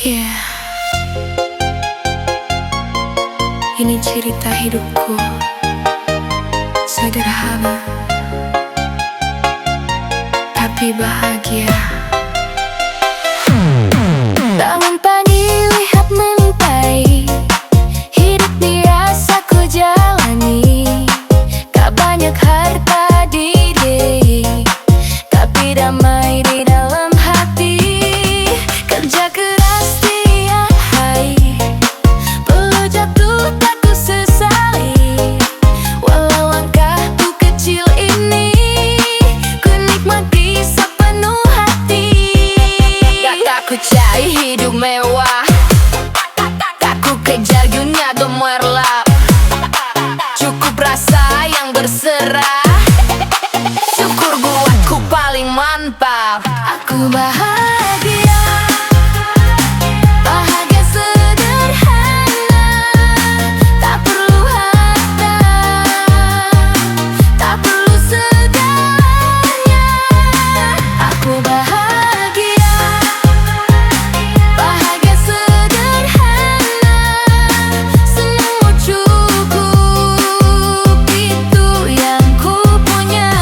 Yeah. Ini cerita hidupku, sederhana tapi bahagia. Bangun pagi lihat mentai, hidup biasa ku jalani. Gak banyak harta di diri, tapi damai di dalam hati. Kerja keras tiap hari, perlu jatuh tak ku sesali. Walau langkahku kecil ini, ku nikmati sepenuh hati. Tak ku cari hidup mewah, tak ku kejar dunia gemerlap. Cukup rasa yang berserah, syukur buatku paling mantap. Aku bahagia, bahagia sederhana, tak perlu harta, tak perlu segalanya. Aku bahagia, bahagia sederhana, semua cukup, itu yang ku punya.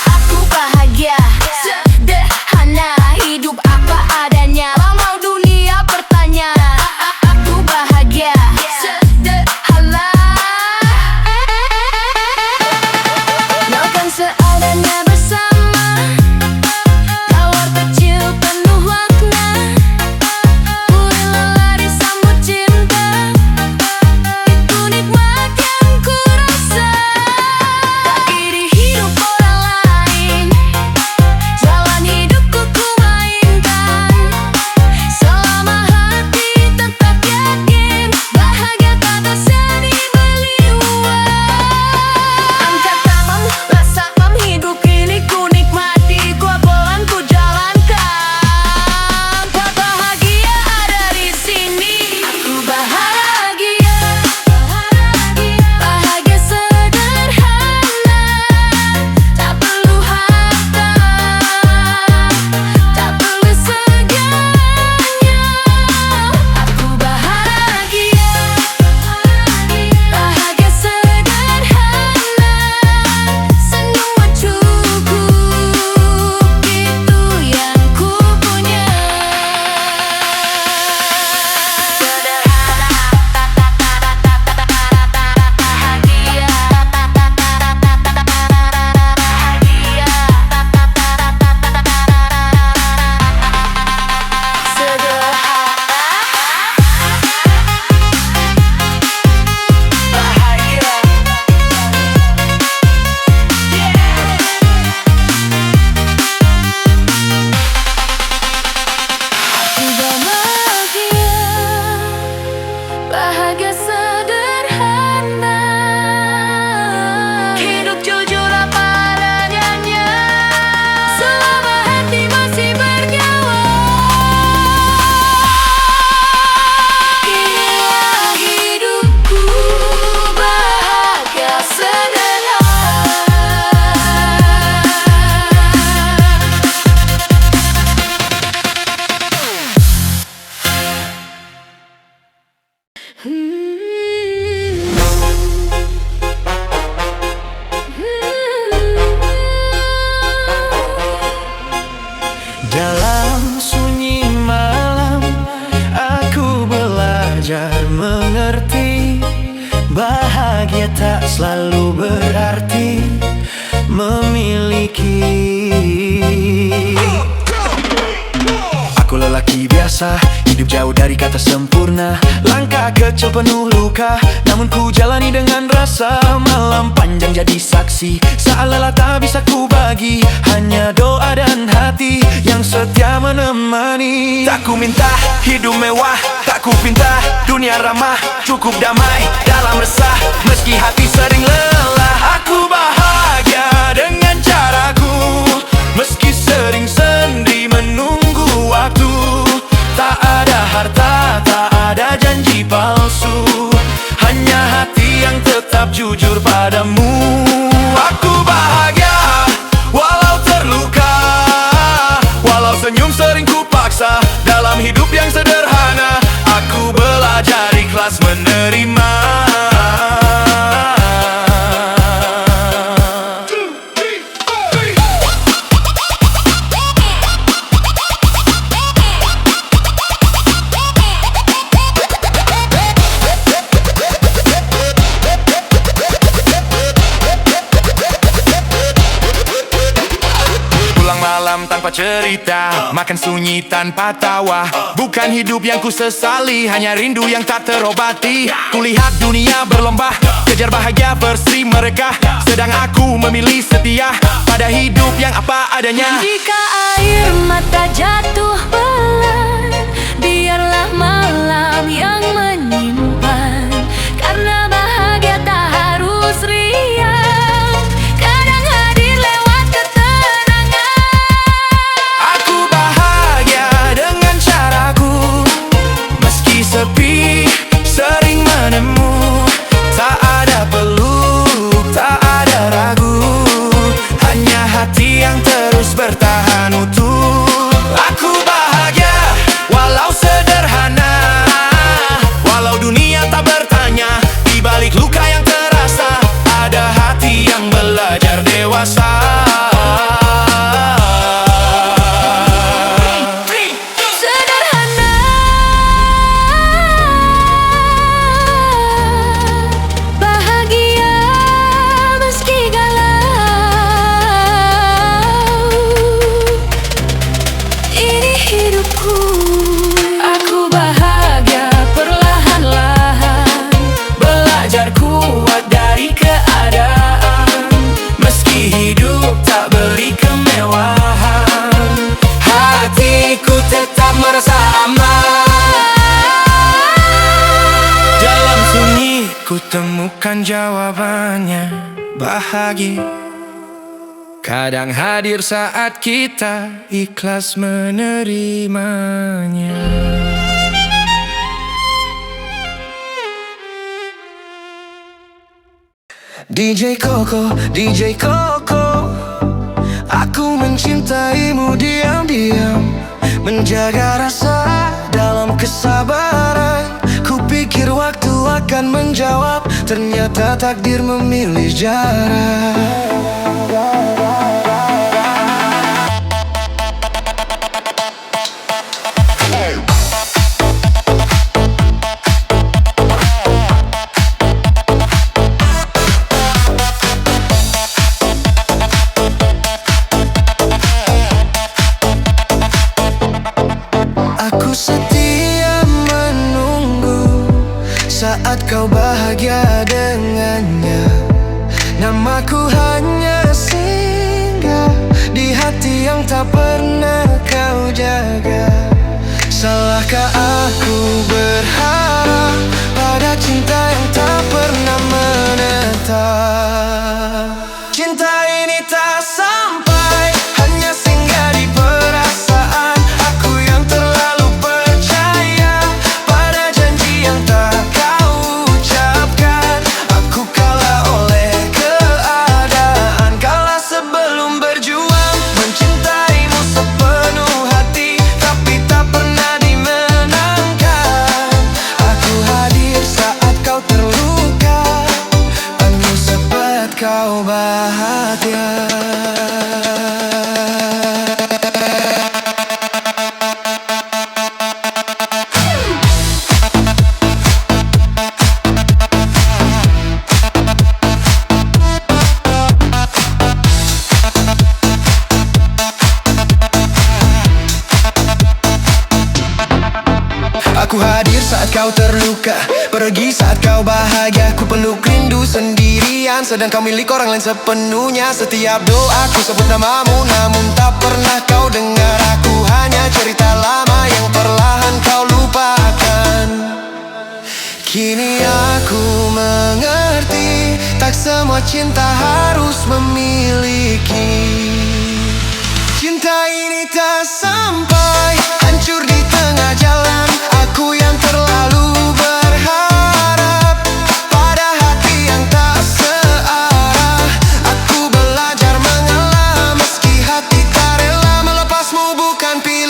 Aku bahagia, sederhana, hidup apa adanya. Mau dunia bertanya. Aku bahagia, sederhana, makan seadanya bersama, tawar kecil penuh makna. Ku rela lari sambut cinta, itu nikmat yang ku rasa. Tak iri hidup orang lain, jalan hidupku ku mainkan. Selama hati tetap yakin, bahagia tak bisa dibeli uang. Angkat tangan, rasakan hidup ini ku nikmati, ku pelan ku jalankan. Bahagia ada di sini. Aku bahagia, bahagia sederhana, tak perlu harta, tak perlu segalanya. Aku bahagia, bahagia sederhana, semua cukup, itu yang ku punya. Bahagia sederhana, hidup jujur apa adanya, selama hati masih bernyawa. Inilah hidupku, bahagia sederhana. Dalam sunyi malam, aku belajar mengerti, bahagia tak selalu berarti memiliki. Aku lelaki biasa, hidup jauh dari kata sempurna. Langkah kecil penuh luka, namun ku jalani dengan rasa. Malam panjang jadi saksi, saat lelah tak bisa ku bagi, hanya doa dan hati yang setia menemani. Tak ku minta hidup mewah, tak ku pinta dunia ramah, cukup damai dalam resah, meski hati sering lelah. Aku bahagia dengan caraku, meski sering sendiri menunggu. senyum sering ku paksa. Dalam hidup yang sederhana, aku belajar ikhlas menerima. Malam tanpa cerita, makan sunyi tanpa tawa. Bukan hidup yang ku sesali, hanya rindu yang tak terobati. Kulihat dunia berlomba, kejar bahagia versi mereka, sedang aku memilih setia pada hidup yang apa adanya. Jika air mata jatuh pelan, biarlah malam yang menyimpan. Karena bahagia tak harus riang, kadang hadir lewat ketenangan. Aku bahagia dengan caraku, meski sepi sering menemu. Tak ada peluk, tak ada ragu, hanya hati yang terus bertahan utuh. Aku bahagia walau sederhana, walau dunia tak bertanya. Di balik luka yang terasa, ada hati yang belajar dewasa. Sederhana, bahagia meski galau. Ini hidupku, aku bahagia perlahan-lahan. Belajar kuat dari keadaan, meski hidup tak beri kemewahan. Hatiku tetap merasa aman. Dalam sunyi ku temukan jawabannya. Bahagia kadang hadir saat kita ikhlas menerimanya. DJ Koko, DJ Koko, aku mencintaimu diam-diam, menjaga rasa dalam kesabaran. Kupikir waktu akan menjawab, ternyata takdir memilih jarak. Aku setia menunggu saat kau bahagia dengannya. Namaku hanya singgah di hati yang tak pernah kau jaga. Salahkah aku berharap pada cinta yang tak pernah menetap? Cinta ini tak sampai, hanya singgah di perasaan. Aku yang terlalu percaya pada janji yang tak kau ucapkan. Aku kalah oleh keadaan, kalah sebelum berjuang mencintaimu sepenuh hati, tapi tak pernah dimenangkan. Aku hadir saat kau terluka, penuh sempat kau bahagia. Aku hadir saat kau terluka, pergi saat kau bahagia. Ku peluk rindu sendirian, sedang kau milik orang lain sepenuhnya. Setiap doaku sebut namamu, namun tak pernah kau dengar. Aku hanya cerita lama yang perlahan kau lupakan. Kini aku mengerti, tak semua cinta harus memiliki. Cinta ini tak sampai, hancur di tengah jalan. Aku yang terlalu berharap pada hati yang tak searah. Aku belajar mengalah, meski hati tak rela melepasmu bukan pilihan.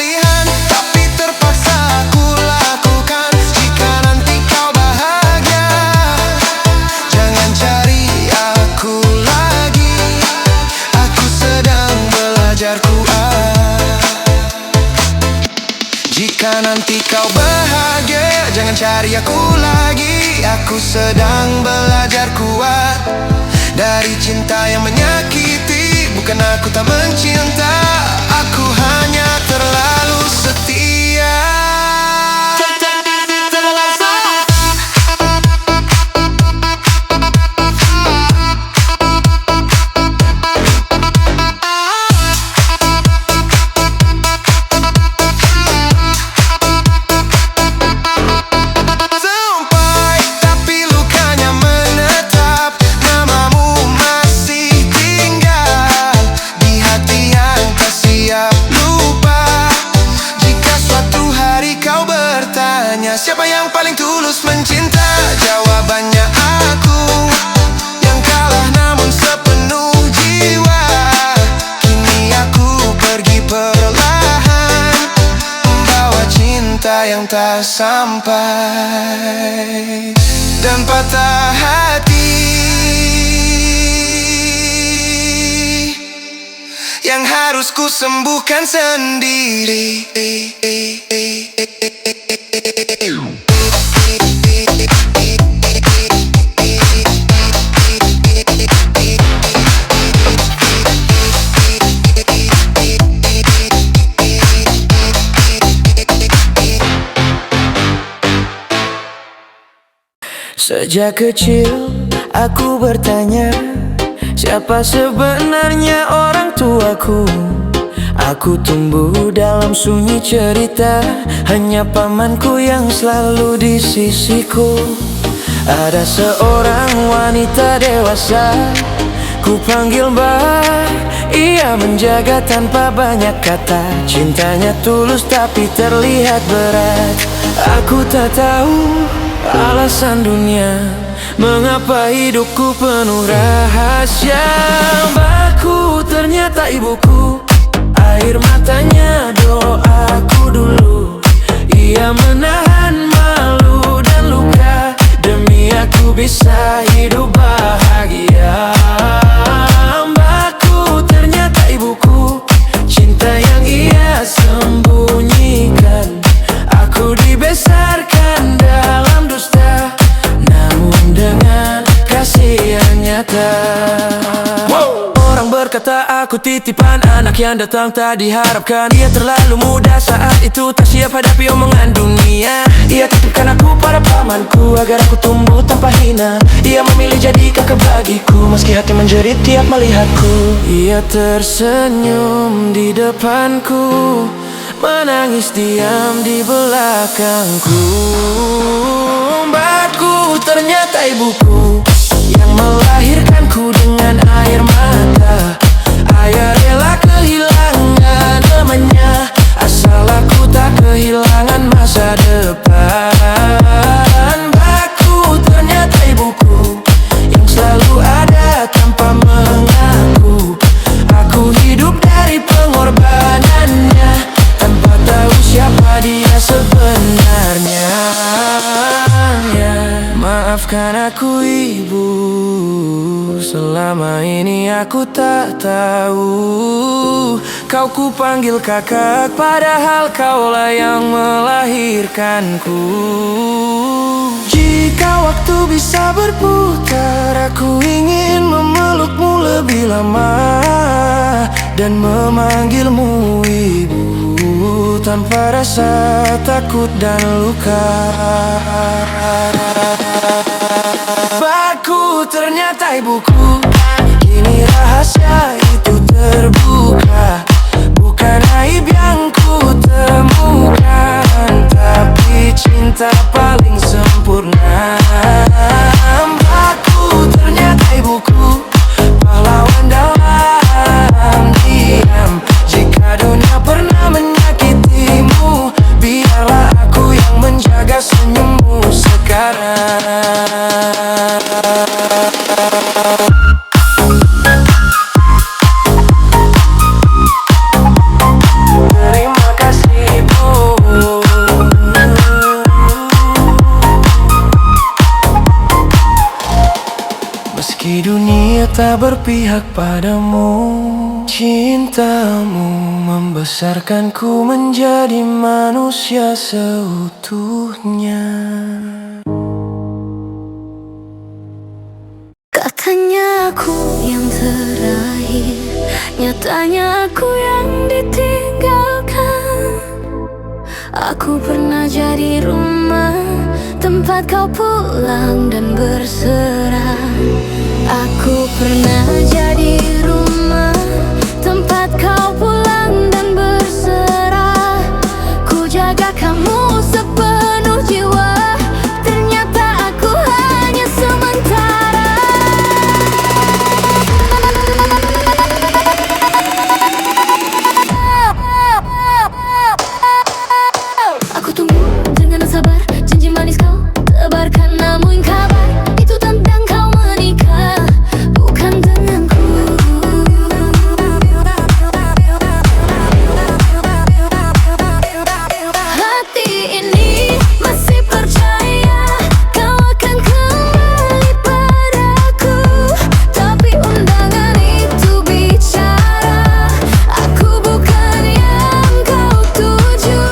Jika nanti kau bahagia, jangan cari aku lagi. Aku sedang belajar kuat dari cinta yang menyakiti. Bukan aku tak mencinta, aku hanya terlalu setia. Siapa yang paling tulus mencinta? Jawabannya aku, yang kalah namun sepenuh jiwa. Kini aku pergi perlahan, membawa cinta yang tak sampai dan patah hati yang harus ku sembuhkan sendiri. Sejak kecil aku bertanya, siapa sebenarnya orang tuaku? Aku tumbuh dalam sunyi cerita, hanya pamanku yang selalu di sisiku. Ada seorang wanita dewasa, ku panggil Mbak. Ia menjaga tanpa banyak kata, cintanya tulus tapi terlihat berat. Aku tak tahu alasan dunia, mengapa hidupku penuh rahasia. Mbakku ternyata ibuku, air matanya doaku dulu. Ia menahan malu dan luka demi aku bisa hidup bahagia. Mbakku ternyata ibuku, cinta yang ia sembunyikan. Aku dibesarkan dalam dusta, namun dengan kasih yang nyata. Orang berkata aku titipan anak yang datang tak diharapkan. Ia terlalu muda saat itu, tak siap hadapi omongan dunia. Ia titipkan aku pada pamanku agar aku tumbuh tanpa hina. Ia memilih jadi kakak bagiku, meski hati menjerit tiap melihatku. Ia tersenyum di depanku, menangis diam di belakangku. Mbakku ternyata ibuku, yang melahirkanku dengan air mata. Ayah rela kehilangan temannya, asal aku tak kehilangan masa depan. Mbakku ternyata ibuku, yang selalu ada tanpa mengaku. Aku hidup dari pengorbanannya, tanpa tahu siapa dia sebenarnya. Maafkan aku ibu, selama ini aku tak tahu. Kau ku panggil kakak, padahal kaulah yang melahirkanku. Jika waktu bisa berputar, aku ingin memelukmu lebih lama dan memanggilmu ibu, tanpa rasa takut dan luka. Mbakku ternyata ibuku, kini rahasia itu terbuka. Bukan aib yang ku temukan, tapi cinta paling sempurna. Mbakku ternyata ibuku, pahlawan dalam diam. Jika dunia pernah menyakitimu, biarlah aku yang menjaga senyummu sekarang. Terima kasih Bu. tak berpihak padamu. Cintamu membesarkanku menjadi manusia seutuhnya. Katanya aku yang terakhir, nyatanya aku yang ditinggalkan. Aku pernah jadi rumah, tempat kau pulang dan berserah. Aku pernah jadi rumah, tempat kau pulang dan berserah. Ku jaga kamu sepenuh jiwa, ternyata aku hanya sementara. Aku tunggu dengan sabar, janji manis kau tebarkan, namun kabar itu tentang kau menikah, bukan denganku. Hati ini masih percaya kau akan kembali padaku, tapi undangan itu bicara, aku bukan yang kau tuju.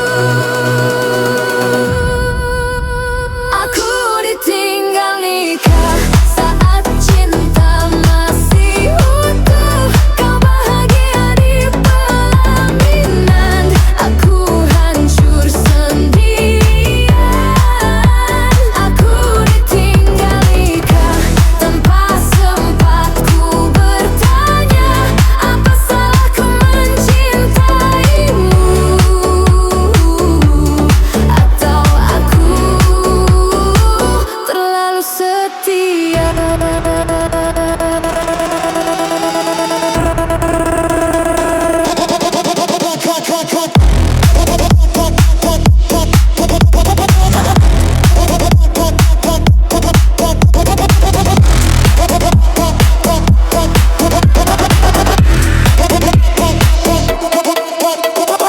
Aku ditinggal nikah saat cinta masih utuh. Kau bahagia di pelaminan, aku hancur sendirian. Aku ditinggal nikah tanpa sempat ku bertanya, apa salahku mencintaimu, atau aku terlalu setia.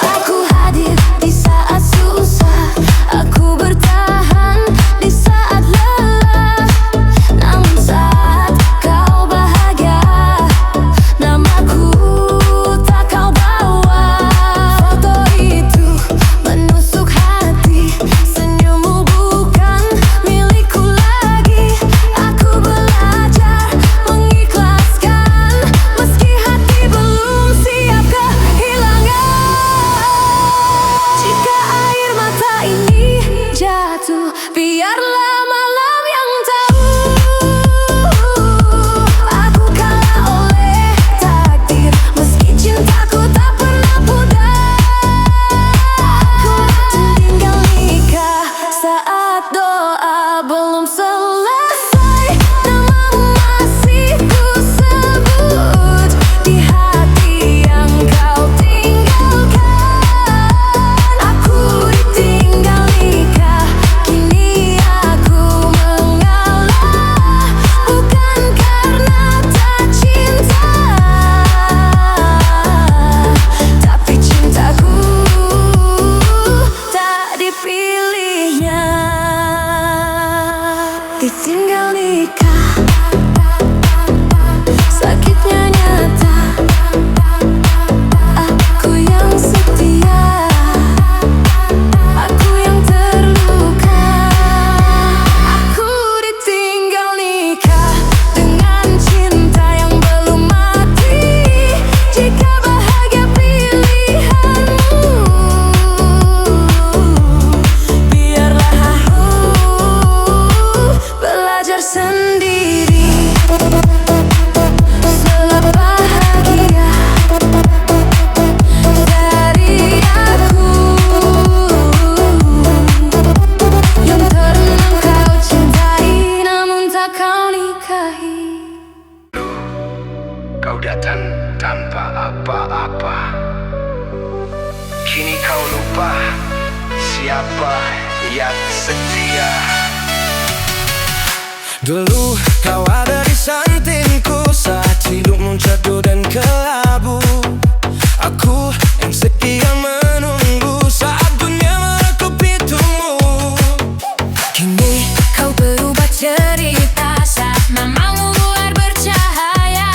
Aku hadir di saat susah, aku bertahan di saat lelah. Namun saat kau bahagia, namaku tak kau bawa. Foto itu menusuk hati, senyummu bukan milikku lagi. Aku belajar mengikhlaskan, meski hati belum siap kehilangan. Jika air mata ini jatuh, biarlah malam yang tahu. Aku kalah oleh takdir, meski cintaku tak pernah pudar. Aku ditinggal nikah saat doa belum selesai, namamu masih ku sebut di hati yang kau tinggalkan. Aku ditinggal nikah, kini aku mengalah, bukan karena tak cinta, tapi cintaku tak dipilihnya. Ditinggal nikah, sakitnya nyata. Aku yang setia, aku yang terluka. Aku ditinggal nikah dengan cinta yang belum mati. Jika bahagia pilihanmu, biarlah aku belajar sendiri. Setelah bahagia dari aku yang termenung kau cintai, namun tak kau nikahi. Kau datang tanpa apa-apa, kini kau lupa siapa yang setia. Dulu kau ada di sampingku saat hidup menjatuh dan kelabu. Aku yang setia menunggu saat dunia melekuk pintumu. Kini kau berubah cerita saat mamamu buat bercahaya.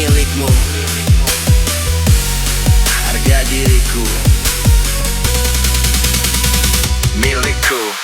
milikmu. Harga diriku milikku.